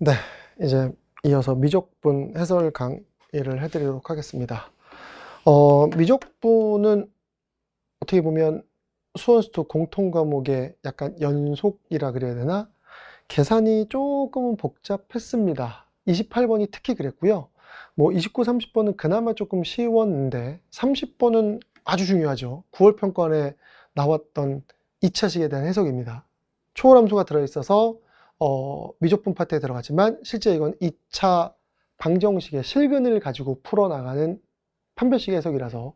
네, 이제 이어서 미적분 해설 강의를 해드리도록 하겠습니다. 미적분은 어떻게 보면 수원수투 공통 과목의 약간 연속이라 그래야 되나? 계산이 조금은 복잡했습니다. 28번이 특히 그랬고요. 뭐 29, 30번은 그나마 조금 쉬웠는데 30번은 아주 중요하죠. 9월 평가원에 나왔던 2차식에 대한 해석입니다. 초월함수가 들어있어서 미적분 파트에 들어가지만 실제 이건 2차 방정식의 실근을 가지고 풀어나가는 판별식 해석이라서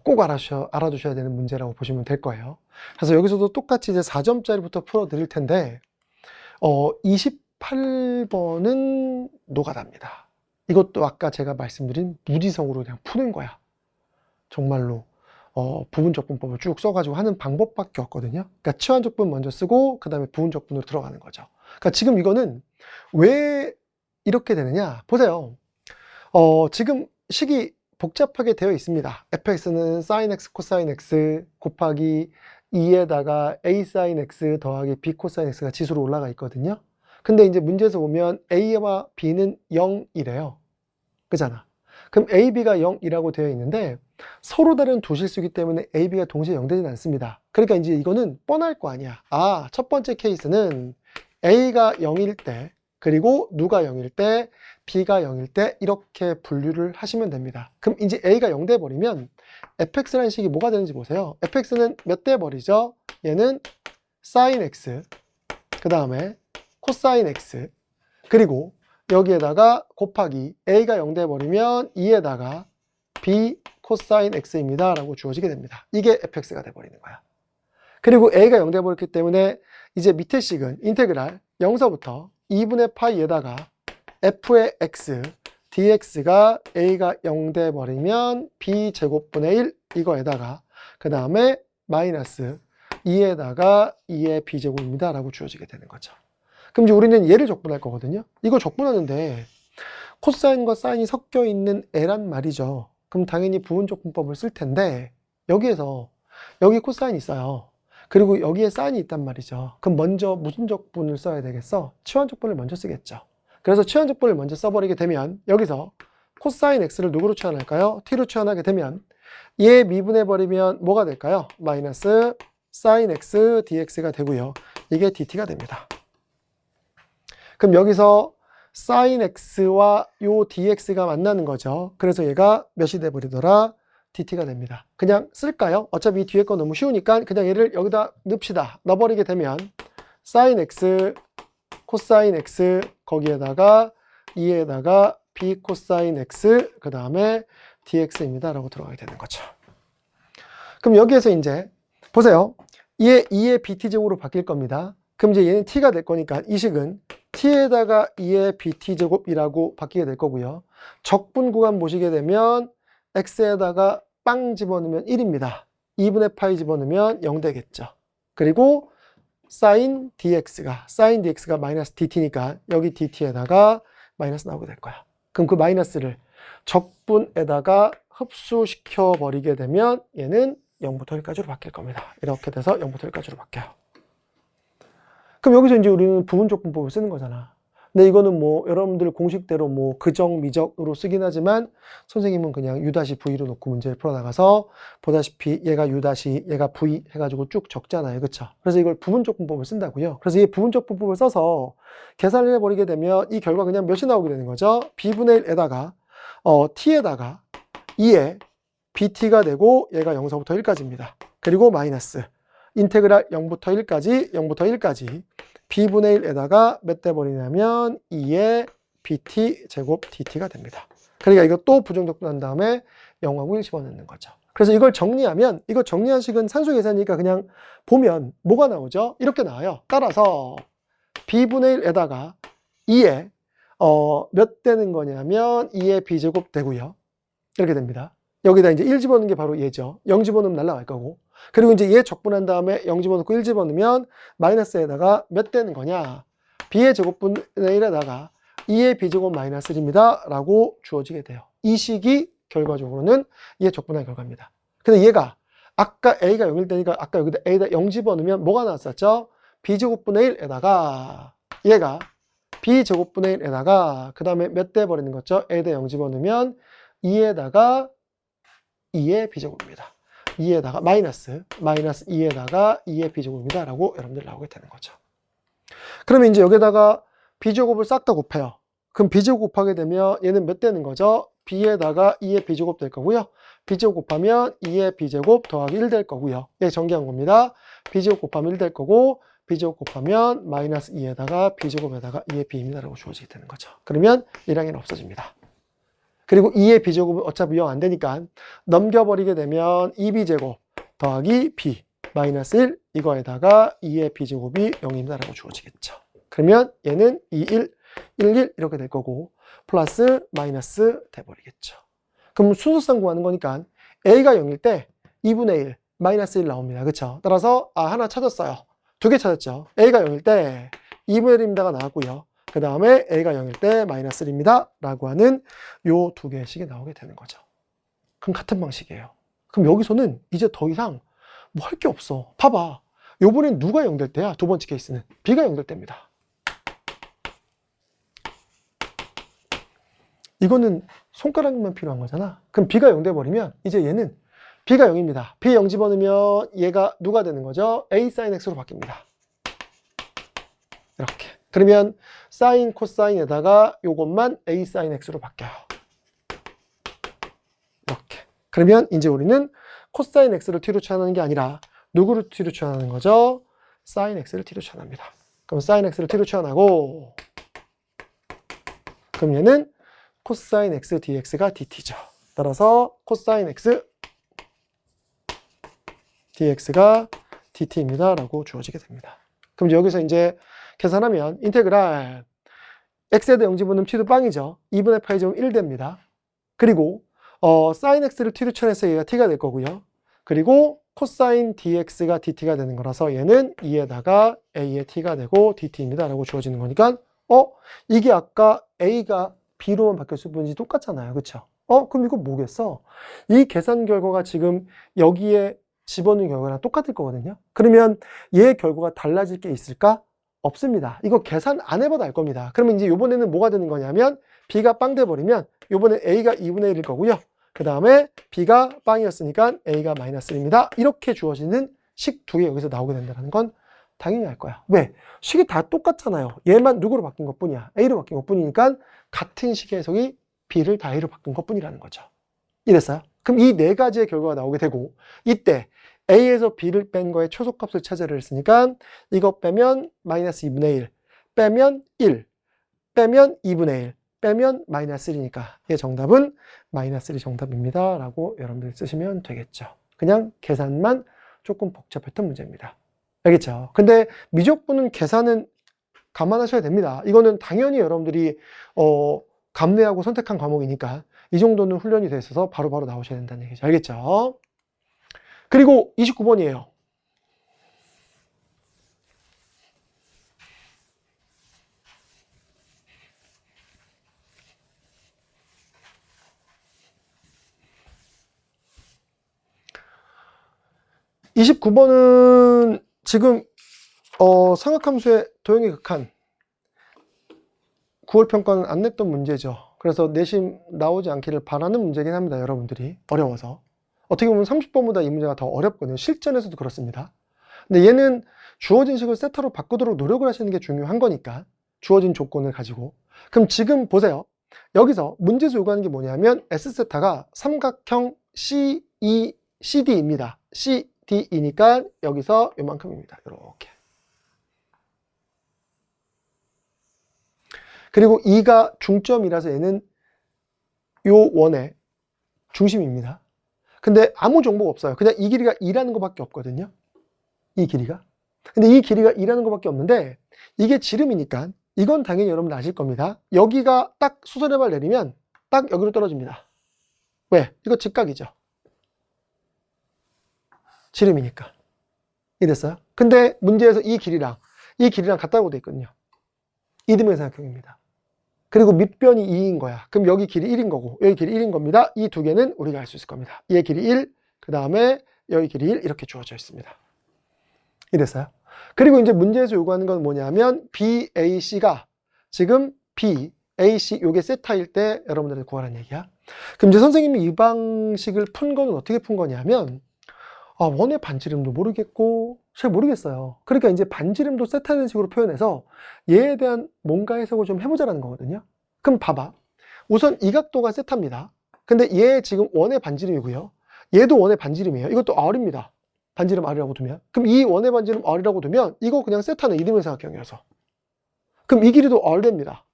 꼭 알아두셔야 되는 문제라고 보시면 될 거예요. 그래서 여기서도 똑같이 이제 4점짜리부터 풀어드릴 텐데 28번은 노가다입니다. 이것도 아까 제가 말씀드린 무지성으로 그냥 푸는 거야. 정말로 부분적분법을 쭉 써가지고 하는 방법밖에 없거든요. 그러니까 치환적분 먼저 쓰고 그 다음에 부분적분으로 들어가는 거죠. 그러니까 지금 이거는 왜 이렇게 되느냐 보세요. 지금 식이 복잡하게 되어 있습니다. fx는 sin x 코사인 x 곱하기 2에다가 a sin x 더하기 b 코사인 x가 지수로 올라가 있거든요. 근데 이제 문제에서 보면 a와 b는 0이래요. 그잖아. 그럼 a, b가 0이라고 되어 있는데 서로 다른 두 실수이기 때문에 a, b가 동시에 0 되지는 않습니다. 그러니까 이제 이거는 뻔할 거 아니야. 첫 번째 케이스는 a가 0일 때 그리고 누가 0일 때 b가 0일 때 이렇게 분류를 하시면 됩니다. 그럼 이제 a가 0 돼 버리면 fx라는 식이 뭐가 되는지 보세요. fx는 몇 돼 버리죠? 얘는 sin x 그 다음에 코사인 x 그리고 여기에다가 곱하기 a가 0 돼 버리면 2에다가 b 코사인 x입니다 라고 주어지게 됩니다. 이게 fx가 돼 버리는 거야. 그리고 a가 0 돼 버렸기 때문에 이제 밑에 식은 인테그랄 0서부터 2분의 파이에다가 f의 x dx가 a가 0 돼 버리면 b제곱분의 1 이거에다가 그 다음에 마이너스 2에다가 2의 b제곱입니다 라고 주어지게 되는 거죠. 그럼 이제 우리는 얘를 적분할 거거든요. 이거 적분하는데 코사인과 사인이 섞여 있는 애란 말이죠. 그럼 당연히 부분적분법을 쓸 텐데 여기에서 여기 코사인이 있어요. 그리고 여기에 사인이 있단 말이죠. 그럼 먼저 무슨 적분을 써야 되겠어? 치환적분을 먼저 쓰겠죠. 그래서 치환적분을 먼저 써버리게 되면 여기서 코사인 x를 누구로 치환할까요? t로 치환하게 되면 얘 미분해버리면 뭐가 될까요? 마이너스 사인 x dx가 되고요. 이게 dt가 됩니다. 그럼 여기서 sin x와 요 dx가 만나는 거죠. 그래서 얘가 몇이 돼버리더라? dt가 됩니다. 그냥 쓸까요? 어차피 이 뒤에 거 너무 쉬우니까 그냥 얘를 여기다 넣읍시다. 넣어버리게 되면 sin x, 코사인 x 거기에다가 2에다가 b 코사인 x 그 다음에 dx입니다 라고 들어가게 되는 거죠. 그럼 여기에서 이제 보세요. 얘 2의 bt제곱으로 바뀔 겁니다. 그럼 이제 얘는 t가 될 거니까 이 식은 t에다가 2의 bt제곱이라고 바뀌게 될 거고요. 적분 구간 보시게 되면 x에다가 빵 집어넣으면 1입니다. 2분의 파이 집어넣으면 0 되겠죠. 그리고 sin dx가 마이너스 dt니까 여기 dt에다가 마이너스 나오게 될 거야. 그럼 그 마이너스를 적분에다가 흡수시켜 버리게 되면 얘는 0부터 1까지로 바뀔 겁니다. 이렇게 돼서 0부터 1까지로 바뀌어요. 그럼 여기서 이제 우리는 부분적분법을 쓰는 거잖아. 근데 이거는 뭐 여러분들 공식대로 뭐 그정, 미적으로 쓰긴 하지만 선생님은 그냥 U-V로 놓고 문제를 풀어나가서 보다시피 얘가 U-, 얘가 V 해가지고 쭉 적잖아요. 그쵸? 그래서 이걸 부분적분법을 쓴다고요. 그래서 이 부분적분법을 써서 계산을 해버리게 되면 이 결과 그냥 몇이 나오게 되는 거죠? B분의 1에다가 T에다가 2에 BT가 되고 얘가 0서부터 1까지입니다. 그리고 마이너스 인테그랄 0부터 1까지 b분의 1에다가 몇 대 버리냐면 2의 bt 제곱 dt가 됩니다. 그러니까 이거 또 부정적분한 다음에 0하고 1 집어넣는 거죠. 그래서 이걸 정리하면 이거 정리한 식은 산수 계산이니까 그냥 보면 뭐가 나오죠? 이렇게 나와요. 따라서 b분의 1에다가 2에 몇 되는 거냐면 2의 b제곱 되고요. 이렇게 됩니다. 여기다 이제 1 집어넣는 게 바로 얘죠. 0 집어넣으면 날라갈 거고. 그리고 이제 얘 적분한 다음에 0 집어넣고 1 집어넣으면 마이너스에다가 몇 되는 거냐? b의 제곱분의 1에다가 2의 b제곱 마이너스 1입니다. 라고 주어지게 돼요. 이 식이 결과적으로는 얘 적분한 결과입니다. 근데 얘가 아까 a가 0일 때니까 아까 여기다 a에다 0 집어넣으면 뭐가 나왔었죠? b제곱분의 1에다가 얘가 b제곱분의 1에다가 그 다음에 몇 대 버리는 거죠? a대 0 집어넣으면 2에다가 2의 b제곱입니다. 2에다가 마이너스 2에다가 2의 b제곱입니다 라고 여러분들 나오게 되는 거죠. 그러면 이제 여기다가 b제곱을 싹 다 곱해요. 그럼 b제곱 곱하게 되면 얘는 몇 되는 거죠? b에다가 2의 b제곱 될 거고요. b제곱 곱하면 2의 b제곱 더하기 1 될 거고요. 예, 정리한 겁니다. b제곱 곱하면 1 될 거고 b제곱 곱하면 마이너스 2에다가 b제곱에다가 2의 b입니다 라고 주어지게 되는 거죠. 그러면 1항에는 없어집니다. 그리고 2의 b제곱은 어차피 0 안 되니까 넘겨버리게 되면 2b제곱 더하기 b 마이너스 1 이거에다가 2의 b제곱이 0입니다 라고 주어지겠죠. 그러면 얘는 2, 1, 1, 1 이렇게 될 거고 플러스 마이너스 돼버리겠죠. 그럼 순서상 구하는 거니까 a가 0일 때 2분의 1 마이너스 1 나옵니다. 그렇죠? 따라서 하나 찾았어요. 두 개 찾았죠. a가 0일 때 2분의 1입니다가 나왔고요. 그 다음에 a가 0일 때 마이너스 1입니다 라고 하는 요 두 개씩이 나오게 되는 거죠. 그럼 같은 방식이에요. 그럼 여기서는 이제 더 이상 뭐 할 게 없어. 봐봐. 요번엔 누가 0 될 때야? 두 번째 케이스는 b가 0 될 때입니다. 이거는 손가락만 필요한 거잖아. 그럼 b가 0 돼버리면 이제 얘는 b가 0입니다. b 0 집어넣으면 얘가 누가 되는 거죠? a sin x로 바뀝니다. 이렇게. 그러면 사인 코사인에다가 요것만 a sin x로 바뀌어요. 이렇게. 그러면 이제 우리는 코사인 x를 t로 취하는 게 아니라 누구를 t로 취하는 거죠? sin x를 t로 취합니다. 그럼 sin x를 t로 취하고 그럼 얘는 코사인 x dx가 dt죠. 따라서 코사인 x dx가 dt입니다 라고 주어지게 됩니다. 그럼 여기서 이제 계산하면 인테그랄 x에다 0 집어넣으면 t도 빵이죠. 2분의 파이 제곱 1 됩니다. 그리고 sin x를 t로 취해서 얘가 t가 될 거고요. 그리고 코사인 dx가 dt가 되는 거라서 얘는 2에다가 a의 t가 되고 dt입니다 라고 주어지는 거니까 이게 아까 a가 b로만 바뀌었을 뿐이지 똑같잖아요. 그렇죠? 그럼 이거 뭐겠어? 이 계산 결과가 지금 여기에 집어넣은 결과랑 똑같을 거거든요. 그러면 얘 결과가 달라질 게 있을까? 없습니다. 이거 계산 안 해봐도 알 겁니다. 그러면 이제 이번에는 뭐가 되는 거냐면 b가 빵 돼버리면 이번에 a가 2분의 1일 거고요. 그 다음에 b가 빵이었으니까 a가 마이너스 1입니다. 이렇게 주어지는 식 두 개 여기서 나오게 된다는 건 당연히 알 거야. 왜? 식이 다 똑같잖아요. 얘만 누구로 바뀐 것 뿐이야. a로 바뀐 것 뿐이니까 같은 식의 해석이 b를 다 a로 바꾼 것 뿐이라는 거죠. 이랬어요? 그럼 이 네 가지의 결과가 나오게 되고 이때 a에서 b를 뺀 거에 초속값을 찾으려 했으니까 이거 빼면 마이너스 2분의 1 빼면 1 빼면 2분의 1 빼면 마이너스 1이니까 얘 정답은 마이너스 1이 정답입니다 라고 여러분들 쓰시면 되겠죠. 그냥 계산만 조금 복잡했던 문제입니다. 알겠죠? 근데 미적분은 계산은 감안하셔야 됩니다. 이거는 당연히 여러분들이 감내하고 선택한 과목이니까 이 정도는 훈련이 돼 있어서 바로바로 나오셔야 된다는 얘기죠. 알겠죠? 그리고 29번이에요. (29번은) 지금 삼각함수의 도형의 극한 9월 평가는 안 냈던 문제죠. 그래서 내심 나오지 않기를 바라는 문제긴 합니다. 여러분들이 어려워서 어떻게 보면 30번보다 이 문제가 더 어렵거든요. 실전에서도 그렇습니다. 근데 얘는 주어진 식을 세타로 바꾸도록 노력을 하시는 게 중요한 거니까 주어진 조건을 가지고. 그럼 지금 보세요. 여기서 문제에서 요구하는 게 뭐냐면 S세타가 삼각형 CD입니다. CD이니까 여기서 요만큼입니다. 이렇게. 그리고 2가 중점이라서 얘는 요 원의 중심입니다. 근데 아무 정보가 없어요. 그냥 이 길이가 2라는 것밖에 없거든요. 이 길이가. 근데 이 길이가 2라는 것밖에 없는데 이게 지름이니까 이건 당연히 여러분 아실 겁니다. 여기가 딱 수선의 발 내리면 딱 여기로 떨어집니다. 왜? 이거 직각이죠. 지름이니까. 이랬어요? 근데 문제에서 이 길이랑 같다고 돼 있거든요. 이등변 삼각형입니다. 그리고 밑변이 2인 거야. 그럼 여기 길이 1인 거고 여기 길이 1인 겁니다. 이 두 개는 우리가 알 수 있을 겁니다. 얘 길이 1, 그 다음에 여기 길이 1 이렇게 주어져 있습니다. 이랬어요. 그리고 이제 문제에서 요구하는 건 뭐냐면 BAC가 지금 B, A, C 요게 세타일 때 여러분들이 구하라는 얘기야. 그럼 이제 선생님이 이 방식을 푼 거는 어떻게 푼 거냐면 원의 반지름도 모르겠고 잘 모르겠어요. 그러니까 이제 반지름도 세타되는 식으로 표현해서 얘에 대한 뭔가 해석을 좀 해보자라는 거거든요. 그럼 봐봐. 우선 이 각도가 세타입니다. 근데 얘 지금 원의 반지름이고요. 얘도 원의 반지름이에요. 이것도 R입니다. 반지름 R이라고 두면. 그럼 이 원의 반지름 R이라고 두면 이거 그냥 세타네. 이등변 삼각형이어서. 그럼 이 길이도 R 됩니다.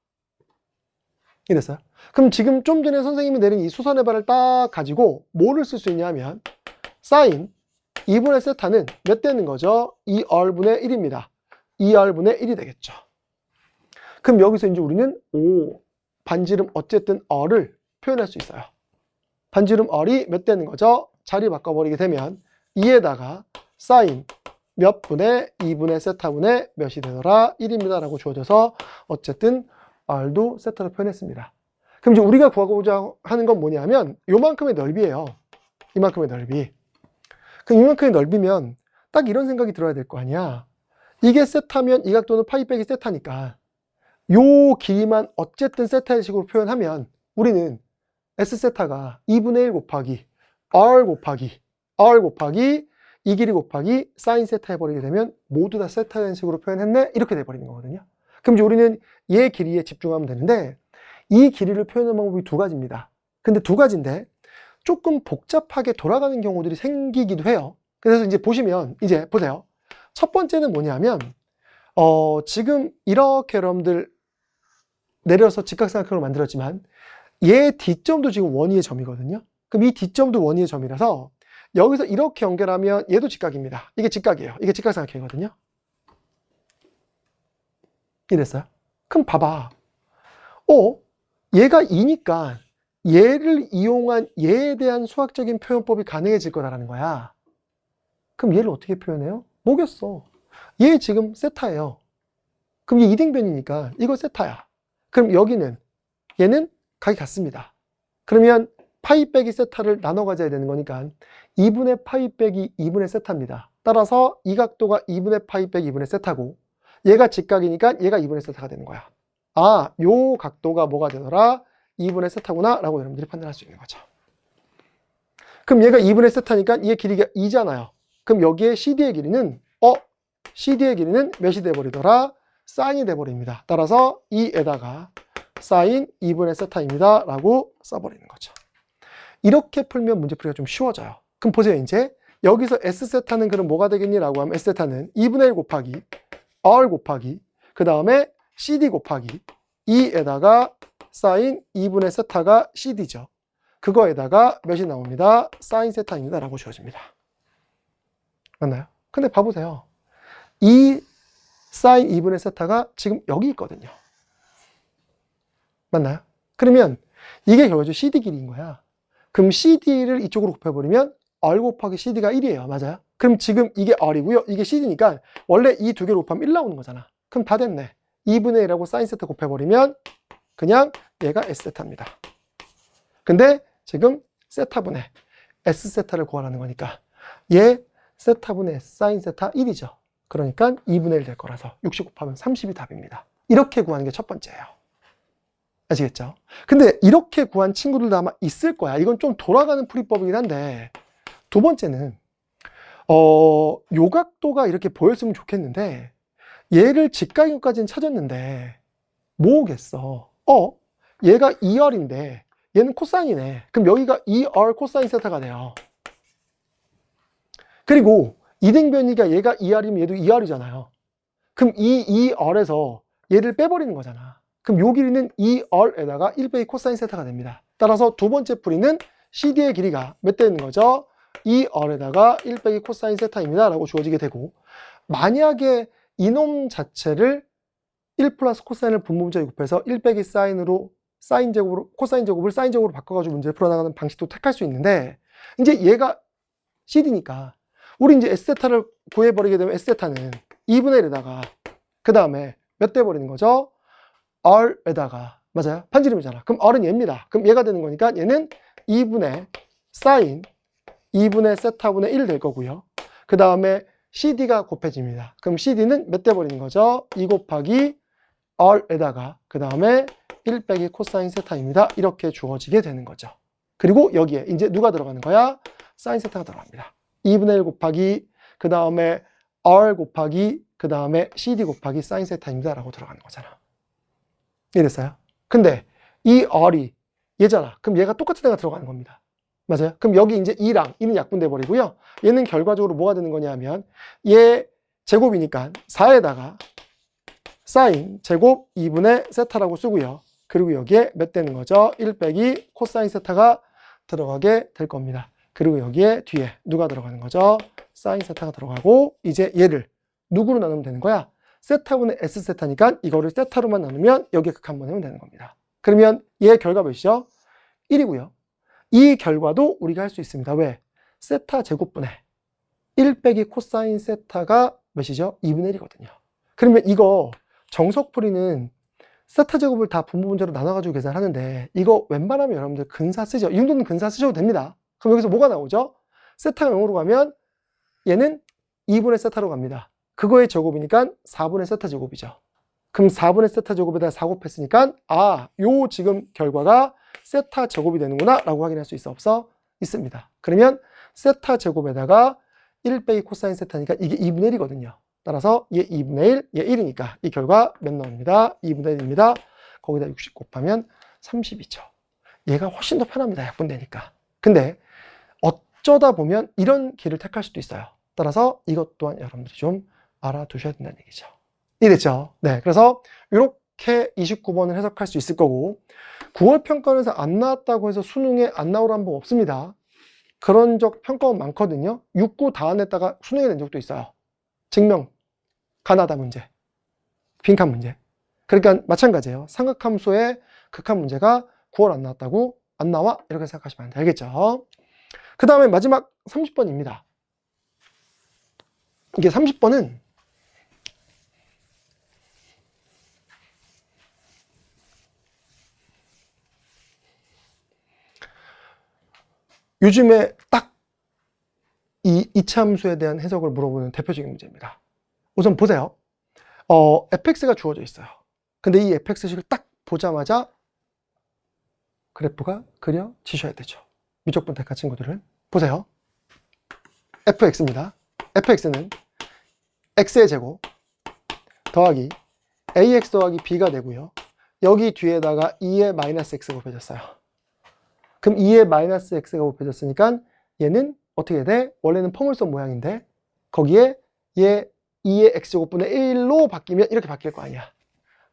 이랬어요. 그럼 지금 좀 전에 선생님이 내린 이 수선의 발을 딱 가지고 뭐를 쓸 수 있냐 하면 사인 2분의 세타는 몇 되는 거죠? 2R분의 1입니다. 2R분의 1이 되겠죠. 그럼 여기서 이제 우리는 반지름 어쨌든 R을 표현할 수 있어요. 반지름 R이 몇 되는 거죠? 자리 바꿔버리게 되면 2에다가 사인 몇 분의 2분의 세타분의 몇이 되더라? 1입니다. 라고 주어져서 어쨌든 R도 세타로 표현했습니다. 그럼 이제 우리가 구하고자 하는 건 뭐냐면 요만큼의 넓이에요. 이만큼의 넓이. 그럼 이만큼의 넓이면 딱 이런 생각이 들어야 될 거 아니야. 이게 세타면 이 각도는 파이 빼기 세타니까 요 길이만 어쨌든 세타의 식으로 표현하면 우리는 S세타가 2분의 1 곱하기 R 곱하기 이 길이 곱하기 사인 세타 해버리게 되면 모두 다 세타의 식으로 표현했네? 이렇게 돼버리는 거거든요. 그럼 이제 우리는 얘 길이에 집중하면 되는데 이 길이를 표현하는 방법이 두 가지입니다. 근데 두 가지인데 조금 복잡하게 돌아가는 경우들이 생기기도 해요. 그래서 이제 보시면 이제 보세요. 첫 번째는 뭐냐면 지금 이렇게 여러분들 내려서 직각삼각형을 만들었지만 얘 D점도 지금 원위의 점이거든요. 그럼 이 D점도 원위의 점이라서 여기서 이렇게 연결하면 얘도 직각입니다. 이게 직각이에요. 이게 직각삼각형이거든요. 이랬어요? 그럼 봐봐. 얘가 2니까 얘를 이용한 얘에 대한 수학적인 표현법이 가능해질 거다라는 거야. 그럼 얘를 어떻게 표현해요? 뭐겠어? 얘 지금 세타예요. 그럼 얘 이등변이니까 이거 세타야. 그럼 여기는 얘는 각이 같습니다. 그러면 파이 빼기 세타를 나눠 가져야 되는 거니까 2분의 파이 빼기 2분의 세타입니다. 따라서 이 각도가 2분의 파이 빼기 2분의 세타고 얘가 직각이니까 얘가 2분의 세타가 되는 거야. 요 각도가 뭐가 되더라? 2분의 세타구나 라고 여러분들이 판단할 수 있는 거죠. 그럼 얘가 2분의 세타니까 얘 길이가 2잖아요. 그럼 여기에 CD의 길이는 CD의 길이는 몇이 돼버리더라? 사인이 돼버립니다. 따라서 2에다가 사인 2분의 세타입니다 라고 써버리는 거죠. 이렇게 풀면 문제풀이가 좀 쉬워져요. 그럼 보세요. 이제 여기서 S세타는 그럼 뭐가 되겠니? 라고 하면 S세타는 2분의 1 곱하기 R 곱하기 그 다음에 CD 곱하기 2에다가 사인 2분의 세타가 CD죠. 그거에다가 몇이 나옵니다? 사인 세타입니다 라고 주어집니다. 맞나요? 근데 봐보세요. 이 사인 2분의 세타가 지금 여기 있거든요. 맞나요? 그러면 이게 결과적으로 CD 길이인 거야. 그럼 CD를 이쪽으로 곱해버리면 R 곱하기 CD가 1이에요. 맞아요? 그럼 지금 이게 R이고요. 이게 CD니까 원래 이 두 개를 곱하면 1 나오는 거잖아. 그럼 다 됐네. 2분의 1하고 사인 세타 곱해버리면 그냥 얘가 S세타입니다. 근데 지금 세타분의 S세타를 구하라는 거니까 얘 세타분의 사인 세타 1이죠. 그러니까 2분의 1 될 거라서 60 곱하면 30이 답입니다. 이렇게 구하는 게 첫 번째예요. 아시겠죠? 근데 이렇게 구한 친구들도 아마 있을 거야. 이건 좀 돌아가는 풀이법이긴 한데 두 번째는 요 각도가 이렇게 보였으면 좋겠는데 얘를 직각형까지는 찾았는데 뭐겠어? 얘가 2R인데 얘는 코사인이네. 그럼 여기가 2R 코사인 세타가 돼요. 그리고 이등변이가 얘가 2R이면 얘도 2R이잖아요. 그럼 이 2R에서 얘를 빼버리는 거잖아. 그럼 요 길이는 2R에다가 1 빼기 코사인 세타가 됩니다. 따라서 두 번째 풀이는 CD의 길이가 몇 되는 거죠? 2R에다가 1 빼기 코사인 세타입니다 라고 주어지게 되고 만약에 이놈 자체를 1 플러스 코사인을 분모문자에 곱해서 1 빼기 사인으로 사인 제곱으로 코사인 제곱을 사인 제곱으로 바꿔가지고 문제를 풀어나가는 방식도 택할 수 있는데 이제 얘가 CD니까 우리 이제 S세타를 구해버리게 되면 S세타는 2분의 1에다가 그 다음에 몇 돼 버리는 거죠? R에다가 맞아요? 반지름이잖아. 그럼 R은 얘입니다. 그럼 얘가 되는 거니까 얘는 2분의 사인 2분의 세타분의 1 될 거고요. 그 다음에 CD가 곱해집니다. 그럼 CD는 몇 돼 버리는 거죠? 2 곱하기 R에다가 그 다음에 1 빼기 코사인 세타입니다. 이렇게 주어지게 되는 거죠. 그리고 여기에 이제 누가 들어가는 거야? 사인 세타가 들어갑니다. 2분의 1 곱하기 그 다음에 R 곱하기 그 다음에 CD 곱하기 사인 세타입니다 라고 들어가는 거잖아. 이해됐어요? 근데 이 R이 얘잖아. 그럼 얘가 똑같은 데가 들어가는 겁니다. 맞아요? 그럼 여기 이제 2랑 2는 약분돼 버리고요. 얘는 결과적으로 뭐가 되는 거냐 하면 얘 제곱이니까 4에다가 사인 제곱 2분의 세타라고 쓰고요. 그리고 여기에 몇 되는 거죠? 1 빼기 코사인 세타가 들어가게 될 겁니다. 그리고 여기에 뒤에 누가 들어가는 거죠? 사인 세타가 들어가고 이제 얘를 누구로 나누면 되는 거야? 세타분의 S 세타니까 이거를 세타로만 나누면 여기에 극한번 하면 되는 겁니다. 그러면 얘 결과 몇이죠? 1이고요. 이 결과도 우리가 할 수 있습니다. 왜? 세타 제곱분의 1 빼기 코사인 세타가 몇이죠? 2분의 1이거든요. 그러면 이거 정석풀이는 세타 제곱을 다 분모분자로 나눠가지고 계산하는데 이거 웬만하면 여러분들 근사 쓰죠. 이 정도는 근사 쓰셔도 됩니다. 그럼 여기서 뭐가 나오죠? 세타가 0으로 가면 얘는 2분의 세타로 갑니다. 그거의 제곱이니까 4분의 세타 제곱이죠. 그럼 4분의 세타 제곱에다 4 곱했으니까 요 지금 결과가 세타 제곱이 되는구나 라고 확인할 수 있어 없어? 있습니다. 그러면 세타 제곱에다가 1 빼기 코사인 세타니까 이게 2분의 1이거든요. 따라서 얘 2분의 1, 얘 1이니까 이 결과 몇 나옵니다? 2분의 1입니다. 거기다 60 곱하면 30이죠. 얘가 훨씬 더 편합니다. 약분되니까. 근데 어쩌다 보면 이런 길을 택할 수도 있어요. 따라서 이것 또한 여러분들이 좀 알아두셔야 된다는 얘기죠. 이해됐죠? 네, 그래서 이렇게 29번을 해석할 수 있을 거고 9월 평가원에서 안 나왔다고 해서 수능에 안 나오라는 법 없습니다. 그런 적 평가원 많거든요. 6, 9 다 안 냈다가 수능에 낸 적도 있어요. 증명, 가나다 문제, 빈칸 문제. 그러니까 마찬가지예요. 삼각함수의 극한 문제가 9월 안 나왔다고 안 나와? 이렇게 생각하시면 안 돼. 알겠죠? 그 다음에 마지막 30번입니다. 이게 30번은 요즘에 딱 이 이차 함수에 대한 해석을 물어보는 대표적인 문제입니다. 우선 보세요. fx가 주어져 있어요. 근데 이 fx식을 딱 보자마자 그래프가 그려지셔야 되죠. 미적분 대가 친구들은 보세요. fx입니다. fx는 x의 제곱 더하기 ax 더하기 b가 되고요. 여기 뒤에다가 2의 마이너스 x가 곱해졌어요. 그럼 2의 마이너스 x가 곱해졌으니까 얘는 어떻게 돼? 원래는 포물선 모양인데 거기에 얘 2의 x제곱분의 1로 바뀌면 이렇게 바뀔 거 아니야.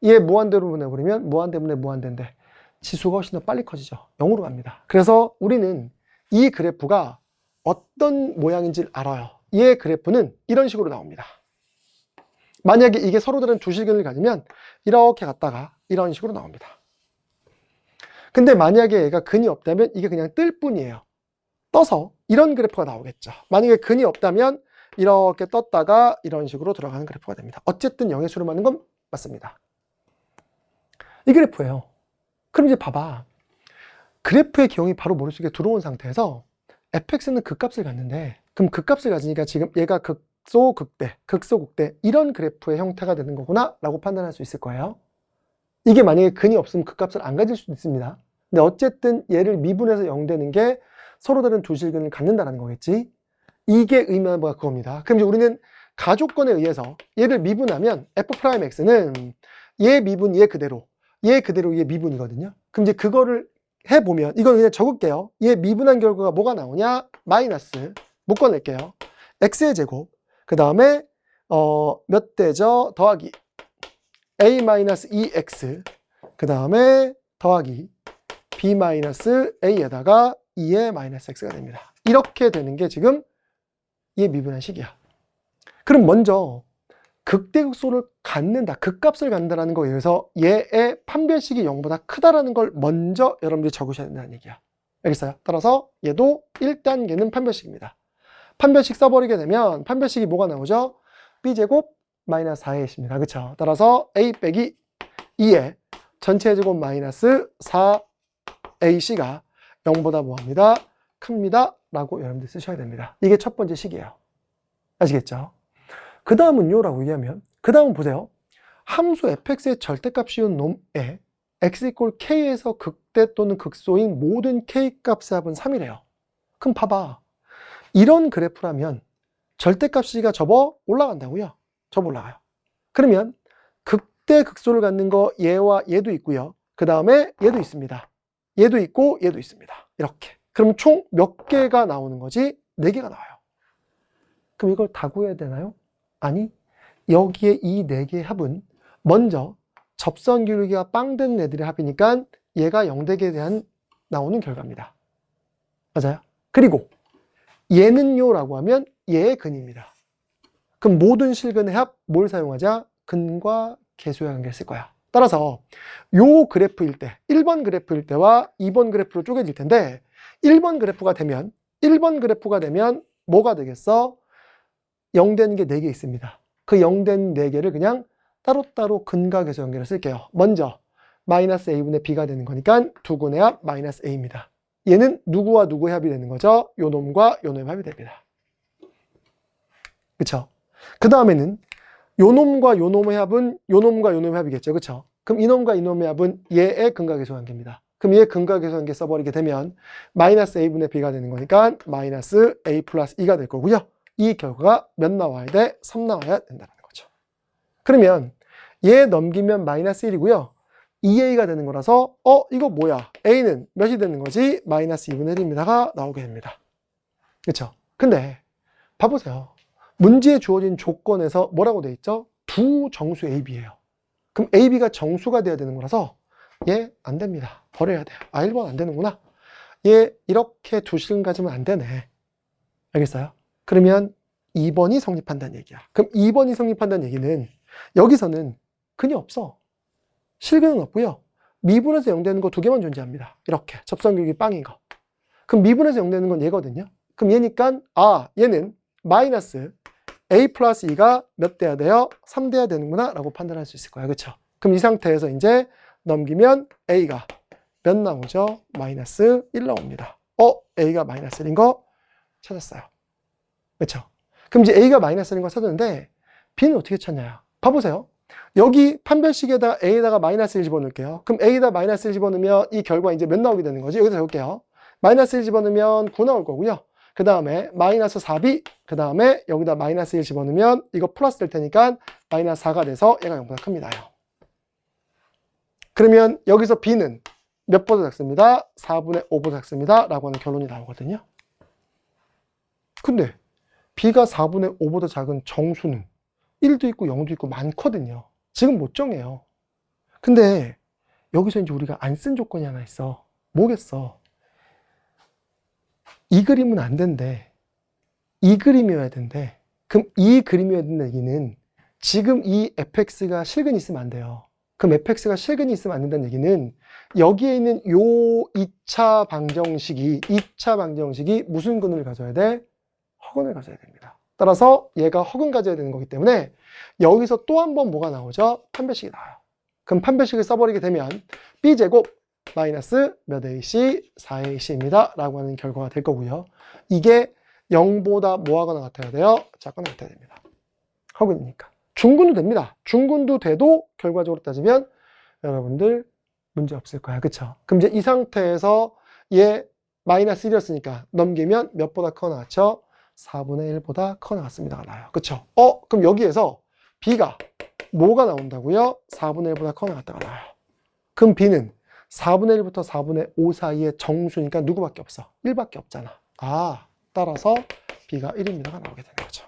얘 무한대로 보내버리면 무한대분의 무한대인데 지수가 훨씬 더 빨리 커지죠. 0으로 갑니다. 그래서 우리는 이 그래프가 어떤 모양인지를 알아요. 얘 그래프는 이런 식으로 나옵니다. 만약에 이게 서로 다른 두 실근을 가지면 이렇게 갔다가 이런 식으로 나옵니다. 근데 만약에 얘가 근이 없다면 이게 그냥 뜰 뿐이에요. 떠서 이런 그래프가 나오겠죠. 만약에 근이 없다면 이렇게 떴다가 이런 식으로 들어가는 그래프가 됩니다. 어쨌든 0의 수를 맞는 건 맞습니다. 이 그래프예요. 그럼 이제 봐봐. 그래프의 기형이 바로 머릿속에 들어온 상태에서 fx는 극값을 갖는데 그럼 극값을 가지니까 지금 얘가 극소 극대, 극소 극대 이런 그래프의 형태가 되는 거구나 라고 판단할 수 있을 거예요. 이게 만약에 근이 없으면 극값을 안 가질 수도 있습니다. 근데 어쨌든 얘를 미분해서 0 되는 게 서로 다른 두 실근을 갖는다는 거겠지. 이게 의미하는 바가 그겁니다. 그럼 이제 우리는 가조건에 의해서 얘를 미분하면 f'x는 얘 미분 얘 그대로 얘 미분이거든요. 그럼 이제 그거를 해보면 이건 그냥 적을게요. 얘 미분한 결과가 뭐가 나오냐? 마이너스 묶어낼게요. x의 제곱 그 다음에 몇 대죠? 더하기 a-2x 그 다음에 더하기 b-a에다가 2의 마이너스 x가 됩니다. 이렇게 되는 게 지금 얘 미분한 식이야. 그럼 먼저 극대극소를 갖는다, 극값을 갖는다는 거에 의해서 얘의 판별식이 0보다 크다라는 걸 먼저 여러분들이 적으셔야 된다는 얘기야. 알겠어요? 따라서 얘도 1단계는 판별식입니다. 판별식 써버리게 되면 판별식이 뭐가 나오죠? b제곱 마이너스 4ac입니다. 그쵸? 따라서 a 빼기 2의 전체 제곱 마이너스 4ac가 0보다 뭐합니다? 큽니다. 라고 여러분들 쓰셔야 됩니다. 이게 첫 번째 식이에요. 아시겠죠? 그 다음은요 라고 얘기하면 그 다음은 보세요. 함수 fx의 절대값이온 놈에 x = k에서 극대 또는 극소인 모든 k 값의 합은 3이래요. 그럼 봐봐. 이런 그래프라면 절대값이가 접어 올라간다고요. 접어 올라가요. 그러면 극대 극소를 갖는 거 얘와 얘도 있고요. 그 다음에 얘도 있습니다. 얘도 있고 얘도 있습니다. 이렇게. 그럼 총 몇 개가 나오는 거지? 4개가 나와요. 그럼 이걸 다 구해야 되나요? 아니, 여기에 이 4개의 합은 먼저 접선 기울기가 빵 된 애들의 합이니까 얘가 0대에 대한 나오는 결과입니다. 맞아요? 그리고 얘는요 라고 하면 얘의 근입니다. 그럼 모든 실근의 합 뭘 사용하자? 근과 계수의 관계를 쓸 거야. 따라서 요 그래프일 때 1번 그래프일 때와 2번 그래프로 쪼개질 텐데 1번 그래프가 되면 뭐가 되겠어? 0 되는 게 4개 있습니다. 그 0 된 4개를 그냥 따로따로 근과 계수 관계를 쓸게요. 먼저 마이너스 a분의 b가 되는 거니까 두근의 합 마이너스 a입니다. 얘는 누구와 누구의 합이 되는 거죠? 요 놈과 요 놈의 합이 됩니다. 그쵸? 그 다음에는 요 놈과 요 놈의 합은 요 놈과 요 놈의 합이겠죠. 그쵸? 그럼 이 놈과 이 놈의 합은 얘의 근과 계수 관계입니다. 그럼 얘의 근과 계수 관계 써버리게 되면 마이너스 a분의 b가 되는 거니까 마이너스 a 플러스 2가 될 거고요. 이 결과가 몇 나와야 돼? 3 나와야 된다는 거죠. 그러면 얘 넘기면 마이너스 1이고요. 2a가 되는 거라서 이거 뭐야? a는 몇이 되는 거지? 마이너스 2분의 1입니다가 나오게 됩니다. 그렇죠? 근데 봐보세요. 문제에 주어진 조건에서 뭐라고 돼 있죠? 두 정수 ab예요. 그럼 ab가 정수가 돼야 되는 거라서 얘 안 됩니다. 버려야 돼요. 1번 안 되는구나. 얘 이렇게 두 실근 가지면 안 되네. 알겠어요? 그러면 2번이 성립한다는 얘기야. 그럼 2번이 성립한다는 얘기는 여기서는 근이 없어. 실근은 없고요. 미분에서 0 되는 거 2개만 존재합니다. 이렇게 접선기울기 빵인 거. 그럼 미분에서 0 되는 건 얘거든요. 그럼 얘니까 얘는 마이너스 a 플러스 2가 몇 돼야 돼요? 3 돼야 되는구나 라고 판단할 수 있을 거야. 그렇죠? 그럼 이 상태에서 이제 넘기면 a가 몇 나오죠? 마이너스 1 나옵니다. a가 마이너스 1인 거 찾았어요. 그렇죠? 그럼 이제 a가 마이너스 1인 거 찾았는데 b는 어떻게 찾냐? 봐보세요. 여기 판별식에다 a에다가 마이너스 1 집어넣을게요. 그럼 a에다 마이너스 1 집어넣으면 이 결과 이제 몇 나오게 되는 거지? 여기서 해볼게요. 마이너스 1 집어넣으면 9 나올 거고요. 그 다음에 마이너스 4b, 그 다음에 여기다 마이너스 1 집어넣으면 이거 플러스 될 테니까 마이너스 4가 돼서 얘가 0보다 큽니다. 그러면 여기서 b는 몇 보다 작습니다? 4분의 5보다 작습니다. 라고 하는 결론이 나오거든요. 근데 b가 4분의 5보다 작은 정수는 1도 있고 0도 있고 많거든요. 지금 못 정해요. 근데 여기서 이제 우리가 안 쓴 조건이 하나 있어. 뭐겠어? 이 그림은 안 된대. 이 그림이어야 된대. 그럼 이 그림이어야 된다는 얘기는 지금 이 fx가 실근이 있으면 안 돼요. 그럼 fx가 실근이 있으면 안 된다는 얘기는 여기에 있는 요 2차 방정식이 무슨 근을 가져야 돼? 허근을 가져야 됩니다. 따라서 얘가 허근 가져야 되는 거기 때문에 여기서 또 한 번 뭐가 나오죠? 판별식이 나와요. 그럼 판별식을 써버리게 되면 b제곱 마이너스 몇 ac? 4ac입니다. 라고 하는 결과가 될 거고요. 이게 0보다 뭐하거나 같아야 돼요? 작거나 같아야 됩니다. 허근이니까. 중근도 됩니다. 중근도 돼도 결과적으로 따지면 여러분들 문제 없을 거야. 그쵸? 그럼 이제 이 상태에서 얘 마이너스 1이었으니까 넘기면 몇보다 커 나왔죠? 4분의 1보다 커 나왔습니다가 나와요. 그쵸? 그럼 여기에서 b가 뭐가 나온다고요? 4분의 1보다 커 나왔다가 나와요. 그럼 b는 4분의 1부터 4분의 5 사이의 정수니까 누구밖에 없어? 1밖에 없잖아. 따라서 b가 1입니다가 나오게 되는 거죠.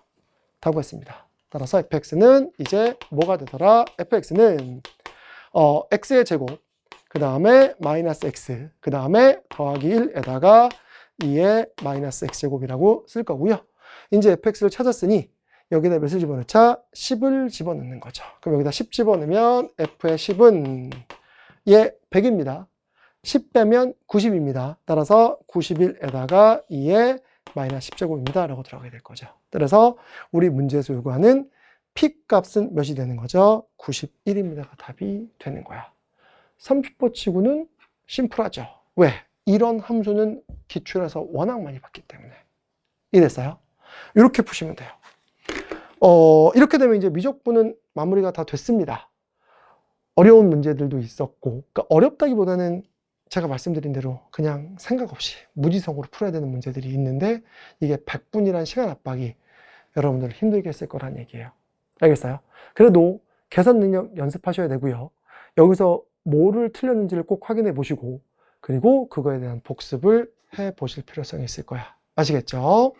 다 구했습니다. 따라서 fx는 이제 뭐가 되더라? fx는 x의 제곱, 그 다음에 마이너스 x, 그 다음에 더하기 1에다가 2의 마이너스 x제곱이라고 쓸 거고요. 이제 fx를 찾았으니 여기다 몇을 집어넣자? 10을 집어넣는 거죠. 그럼 여기다 10 집어넣으면 f의 10은 얘 100입니다. 10 빼면 90입니다. 따라서 91에다가 2의 마이너스 10제곱입니다. 라고 들어가게 될 거죠. 그래서 우리 문제에서 요구하는 p 값은 몇이 되는 거죠? 91입니다가 답이 되는 거야. 30번 치고는 심플하죠. 왜? 이런 함수는 기출에서 워낙 많이 봤기 때문에. 이해됐어요? 이렇게 푸시면 돼요. 이렇게 되면 이제 미적분은 마무리가 다 됐습니다. 어려운 문제들도 있었고, 그러니까 어렵다기보다는 제가 말씀드린 대로 그냥 생각 없이 무지성으로 풀어야 되는 문제들이 있는데, 이게 100분이란 시간 압박이 여러분들을 힘들게 했을 거란 얘기예요. 알겠어요? 그래도 계산 능력 연습하셔야 되고요. 여기서 뭐를 틀렸는지를 꼭 확인해 보시고, 그리고 그거에 대한 복습을 해 보실 필요성이 있을 거야. 아시겠죠?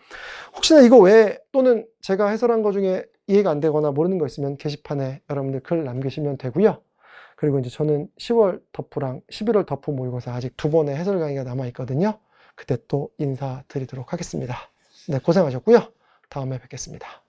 혹시나 이거 외에 또는 제가 해설한 거 중에 이해가 안 되거나 모르는 거 있으면 게시판에 여러분들 글 남기시면 되고요. 그리고 이제 저는 10월 덮프랑 11월 덮프 모의고사 아직 2번의 해설 강의가 남아 있거든요. 그때 또 인사드리도록 하겠습니다. 네, 고생하셨고요. 다음에 뵙겠습니다.